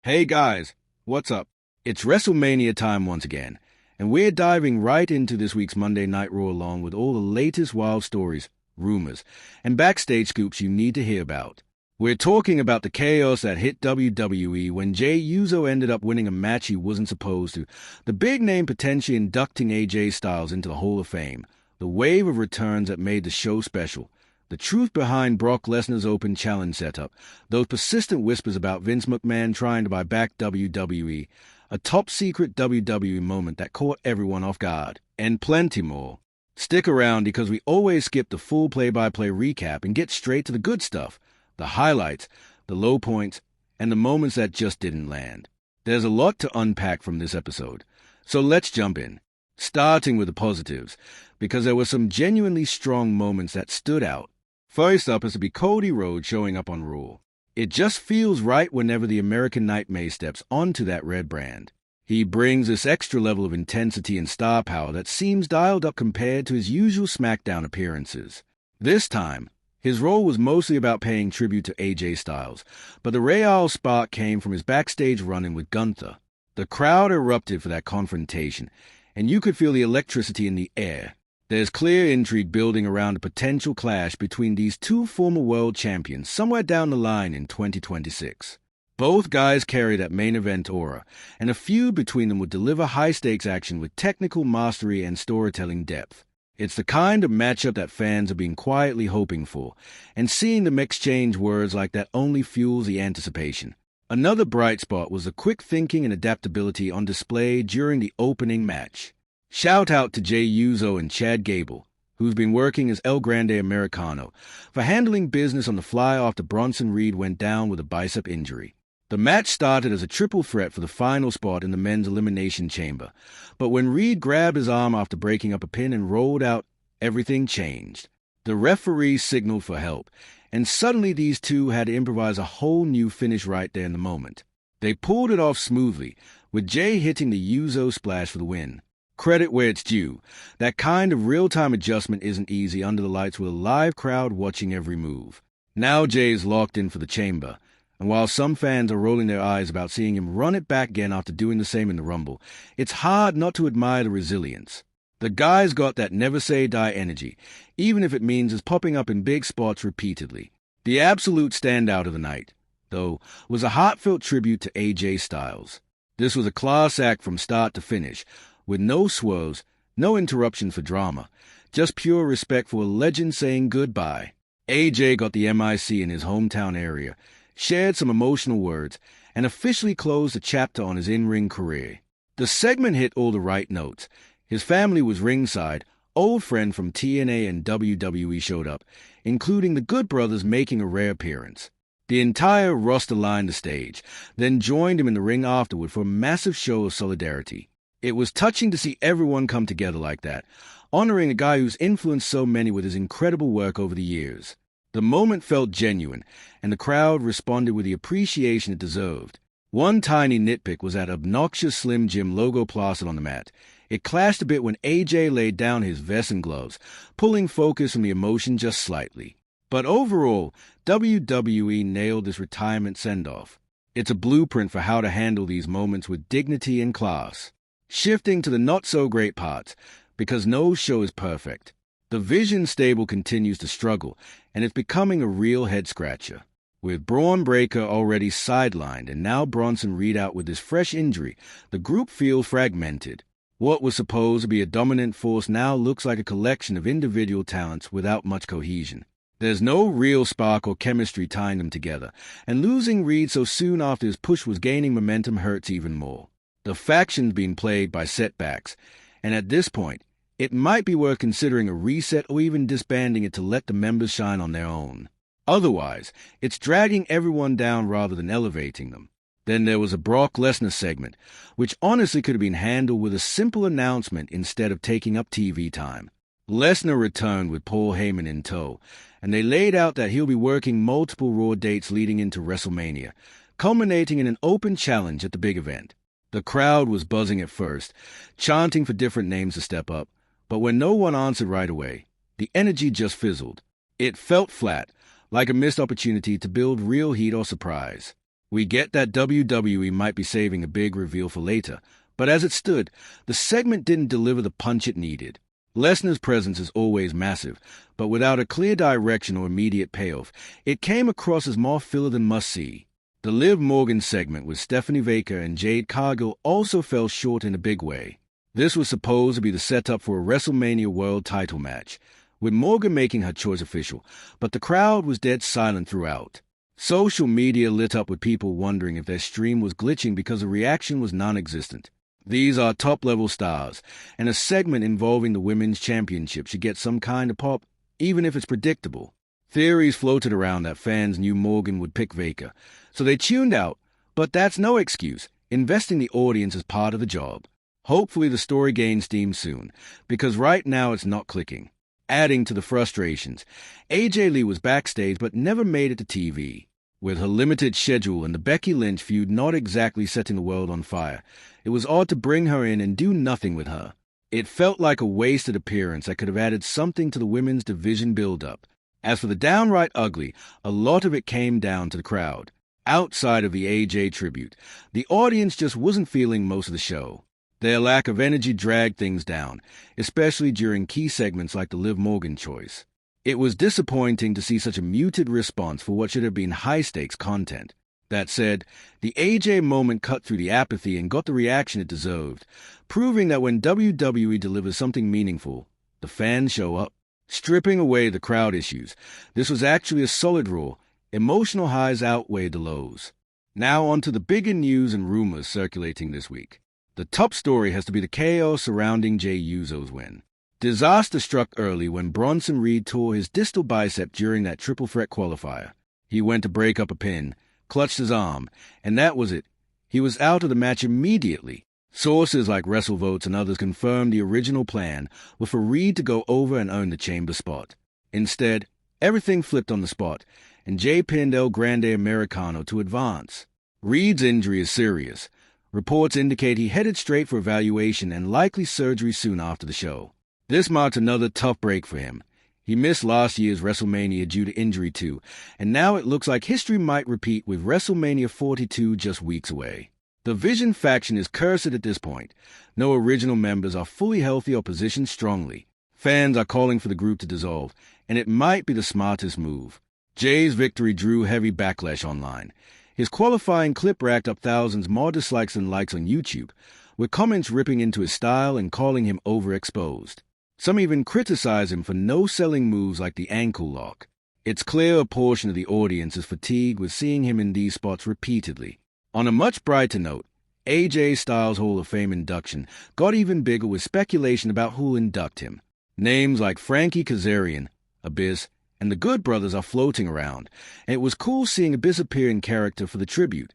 Hey guys, what's up? It's WrestleMania time once again, and we're diving right into this week's Monday Night Raw along with all the latest wild stories, rumors, and backstage scoops you need to hear about. We're talking about the chaos that hit WWE when Jey Uso ended up winning a match he wasn't supposed to, the big name potentially inducting AJ Styles into the Hall of Fame, the wave of returns that made the show special, the truth behind Brock Lesnar's open challenge setup, those persistent whispers about Vince McMahon trying to buy back WWE, a top-secret WWE moment that caught everyone off guard, and plenty more. Stick around because we always skip the full play-by-play recap and get straight to the good stuff, the highlights, the low points, and the moments that just didn't land. There's a lot to unpack from this episode, so let's jump in. Starting with the positives, because there were some genuinely strong moments that stood out. First up is to be Cody Rhodes showing up on Raw. It just feels right whenever the American Nightmare steps onto that red brand. He brings this extra level of intensity and star power that seems dialed up compared to his usual SmackDown appearances. This time, his role was mostly about paying tribute to AJ Styles, but the real spark came from his backstage run-in with Gunther. The crowd erupted for that confrontation, and you could feel the electricity in the air. There's clear intrigue building around a potential clash between these two former world champions somewhere down the line in 2026. Both guys carry that main event aura, and a feud between them would deliver high-stakes action with technical mastery and storytelling depth. It's the kind of matchup that fans have been quietly hoping for, and seeing them exchange words like that only fuels the anticipation. Another bright spot was the quick thinking and adaptability on display during the opening match. Shout out to Jey Uso and Chad Gable, who's been working as El Grande Americano, for handling business on the fly after Bronson Reed went down with a bicep injury. The match started as a triple threat for the final spot in the men's elimination chamber, but when Reed grabbed his arm after breaking up a pin and rolled out, everything changed. The referee signaled for help, and suddenly these two had to improvise a whole new finish right there in the moment. They pulled it off smoothly, with Jey hitting the Uso splash for the win. Credit where it's due. That kind of real-time adjustment isn't easy under the lights with a live crowd watching every move. Now Jey's locked in for the chamber, and while some fans are rolling their eyes about seeing him run it back again after doing the same in the Rumble, it's hard not to admire the resilience. The guy's got that never-say-die energy, even if it means his popping up in big spots repeatedly. The absolute standout of the night, though, was a heartfelt tribute to AJ Styles. This was a class act from start to finish, with no swerves, no interruptions for drama, just pure respect for a legend saying goodbye. AJ got the MIC in his hometown area, shared some emotional words, and officially closed a chapter on his in-ring career. The segment hit all the right notes. His family was ringside, old friend from TNA and WWE showed up, including the Good Brothers making a rare appearance. The entire roster lined the stage, then joined him in the ring afterward for a massive show of solidarity. It was touching to see everyone come together like that, honoring a guy who's influenced so many with his incredible work over the years. The moment felt genuine, and the crowd responded with the appreciation it deserved. One tiny nitpick was that obnoxious Slim Jim logo plastered on the mat. It clashed a bit when AJ laid down his vest and gloves, pulling focus from the emotion just slightly. But overall, WWE nailed this retirement send-off. It's a blueprint for how to handle these moments with dignity and class. Shifting to the not-so-great parts, because no show is perfect. The Vision stable continues to struggle, and it's becoming a real head-scratcher. With Braun Breaker already sidelined and now Bronson Reed out with his fresh injury, the group feels fragmented. What was supposed to be a dominant force now looks like a collection of individual talents without much cohesion. There's no real spark or chemistry tying them together, and losing Reed so soon after his push was gaining momentum hurts even more. The faction's been plagued by setbacks, and at this point, it might be worth considering a reset or even disbanding it to let the members shine on their own. Otherwise, it's dragging everyone down rather than elevating them. Then there was a Brock Lesnar segment, which honestly could have been handled with a simple announcement instead of taking up TV time. Lesnar returned with Paul Heyman in tow, and they laid out that he'll be working multiple Raw dates leading into WrestleMania, culminating in an open challenge at the big event. The crowd was buzzing at first, chanting for different names to step up, but when no one answered right away, the energy just fizzled. It felt flat, like a missed opportunity to build real heat or surprise. We get that WWE might be saving a big reveal for later, but as it stood, the segment didn't deliver the punch it needed. Lesnar's presence is always massive, but without a clear direction or immediate payoff, it came across as more filler than must-see. The Liv Morgan segment with Stephanie Baker and Jade Cargill also fell short in a big way. This was supposed to be the setup for a WrestleMania World title match, with Morgan making her choice official, but the crowd was dead silent throughout. Social media lit up with people wondering if their stream was glitching because the reaction was non-existent. These are top-level stars, and a segment involving the Women's Championship should get some kind of pop, even if it's predictable. Theories floated around that fans knew Morgan would pick Baker, so they tuned out, but that's no excuse. Investing the audience is part of the job. Hopefully the story gains steam soon, because right now it's not clicking. Adding to the frustrations, AJ Lee was backstage but never made it to TV. With her limited schedule and the Becky Lynch feud not exactly setting the world on fire, it was odd to bring her in and do nothing with her. It felt like a wasted appearance that could have added something to the women's division build-up. As for the downright ugly, a lot of it came down to the crowd. Outside of the AJ tribute, the audience just wasn't feeling most of the show. Their lack of energy dragged things down, especially during key segments like the Liv Morgan choice. It was disappointing to see such a muted response for what should have been high-stakes content. That said, the AJ moment cut through the apathy and got the reaction it deserved, proving that when WWE delivers something meaningful, the fans show up. Stripping away the crowd issues, this was actually a solid Raw. Emotional highs outweighed the lows. Now on to the bigger news and rumors circulating this week. The top story has to be the chaos surrounding Jey Uso's win. Disaster struck early when Bronson Reed tore his distal bicep during that triple threat qualifier. He went to break up a pin, clutched his arm, and that was it. He was out of the match immediately. Sources like WrestleVotes and others confirmed the original plan was for Reed to go over and earn the chamber spot. Instead, everything flipped on the spot, and Jey pinned El Grande Americano to advance. Reed's injury is serious. Reports indicate he headed straight for evaluation and likely surgery soon after the show. This marks another tough break for him. He missed last year's WrestleMania due to injury too, and now it looks like history might repeat with WrestleMania 42 just weeks away. The Vision faction is cursed at this point. No original members are fully healthy or positioned strongly. Fans are calling for the group to dissolve, and it might be the smartest move. Jey's victory drew heavy backlash online. His qualifying clip racked up thousands more dislikes than likes on YouTube, with comments ripping into his style and calling him overexposed. Some even criticize him for no-selling moves like the ankle lock. It's clear a portion of the audience is fatigued with seeing him in these spots repeatedly. On a much brighter note, AJ Styles' Hall of Fame induction got even bigger with speculation about who'll induct him. Names like Frankie Kazarian, Abyss, and the Good Brothers are floating around, and it was cool seeing Abyss appear in character for the tribute.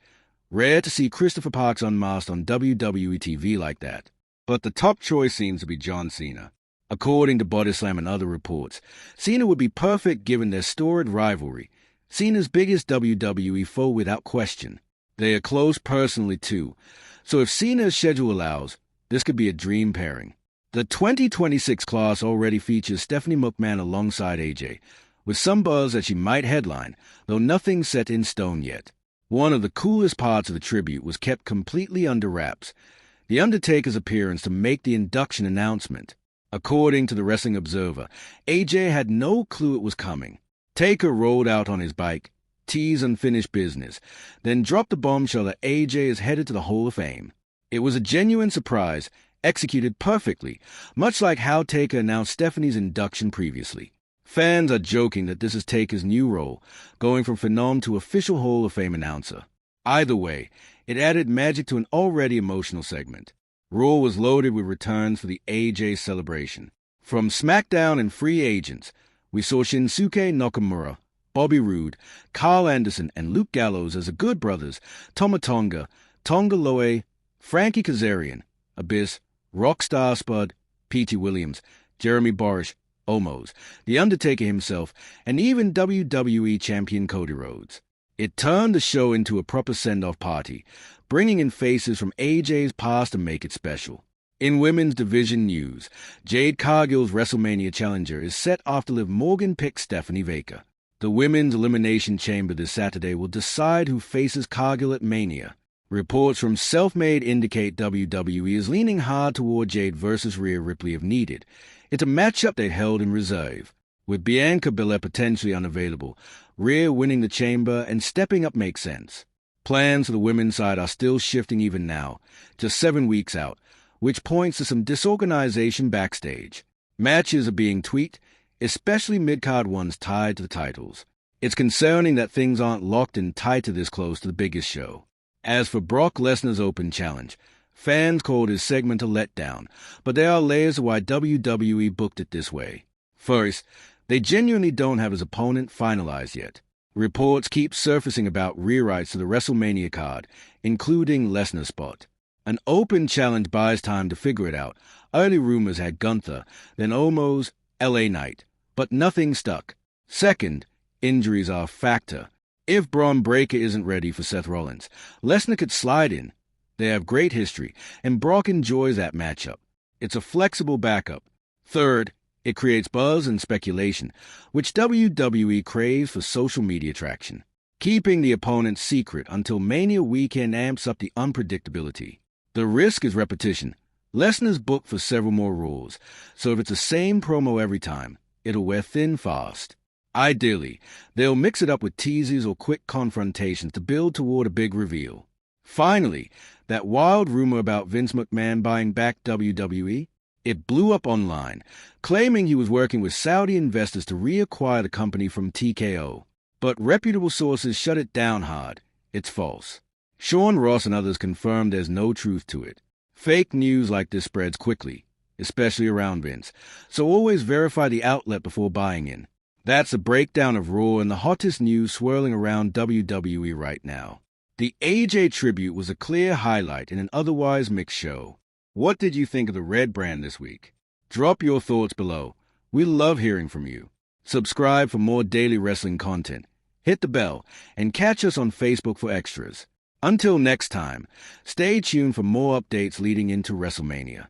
Rare to see Christopher Parks unmasked on WWE TV like that. But the top choice seems to be John Cena. According to Bodyslam and other reports, Cena would be perfect given their storied rivalry. Cena's biggest WWE foe without question. They are close personally too, so if Cena's schedule allows, this could be a dream pairing. The 2026 class already features Stephanie McMahon alongside AJ, with some buzz that she might headline, though nothing set in stone yet. One of the coolest parts of the tribute was kept completely under wraps, The Undertaker's appearance to make the induction announcement. According to the Wrestling Observer, AJ had no clue it was coming. Taker rolled out on his bike, teased unfinished business, then dropped the bombshell that AJ is headed to the Hall of Fame. It was a genuine surprise, executed perfectly, much like how Taker announced Stephanie's induction previously. Fans are joking that this is Taker's new role, going from phenom to official Hall of Fame announcer. Either way, it added magic to an already emotional segment. Raw was loaded with returns for the AJ celebration. From SmackDown and free agents, we saw Shinsuke Nakamura, Bobby Roode, Carl Anderson, and Luke Gallows as the Good Brothers, Tama Tonga, Tonga Loe, Frankie Kazarian, Abyss, Rockstar Spud, P.T. Williams, Jeremy Borash, Omos, The Undertaker himself, and even WWE Champion Cody Rhodes. It turned the show into a proper send-off party, bringing in faces from AJ's past to make it special. In women's division news, Jade Cargill's WrestleMania challenger is set after Liv Morgan picks Stephanie Baker. The Women's Elimination Chamber this Saturday will decide who faces Cargill at Mania. Reports from Selfmade indicate WWE is leaning hard toward Jade versus Rhea Ripley if needed. It's a matchup they held in reserve. With Bianca Belair potentially unavailable, Rhea winning the chamber and stepping up makes sense. Plans for the women's side are still shifting even now, just 7 weeks out, which points to some disorganization backstage. Matches are being tweaked, especially mid-card ones tied to the titles. It's concerning that things aren't locked in tight to this close to the biggest show. As for Brock Lesnar's Open Challenge, fans called his segment a letdown, but there are layers of why WWE booked it this way. First, they genuinely don't have his opponent finalized yet. Reports keep surfacing about rewrites to the WrestleMania card, including Lesnar's spot. An open challenge buys time to figure it out. Early rumors had Gunther, then Omos, LA Knight, but nothing stuck. Second, injuries are a factor. If Braun Breaker isn't ready for Seth Rollins, Lesnar could slide in. They have great history, and Brock enjoys that matchup. It's a flexible backup. Third, it creates buzz and speculation, which WWE craves for social media traction. Keeping the opponent secret until Mania weekend amps up the unpredictability. The risk is repetition. Lesnar's booked for several more Raws, so if it's the same promo every time, it'll wear thin fast. Ideally, they'll mix it up with teases or quick confrontations to build toward a big reveal. Finally, that wild rumor about Vince McMahon buying back WWE, it blew up online, claiming he was working with Saudi investors to reacquire the company from TKO. But reputable sources shut it down hard. It's false. Sean Ross and others confirmed there's no truth to it. Fake news like this spreads quickly, especially around Vince, so always verify the outlet before buying in. That's a breakdown of Raw and the hottest news swirling around WWE right now. The AJ tribute was a clear highlight in an otherwise mixed show. What did you think of the Red brand this week? Drop your thoughts below. We love hearing from you. Subscribe for more daily wrestling content. Hit the bell and catch us on Facebook for extras. Until next time, stay tuned for more updates leading into WrestleMania.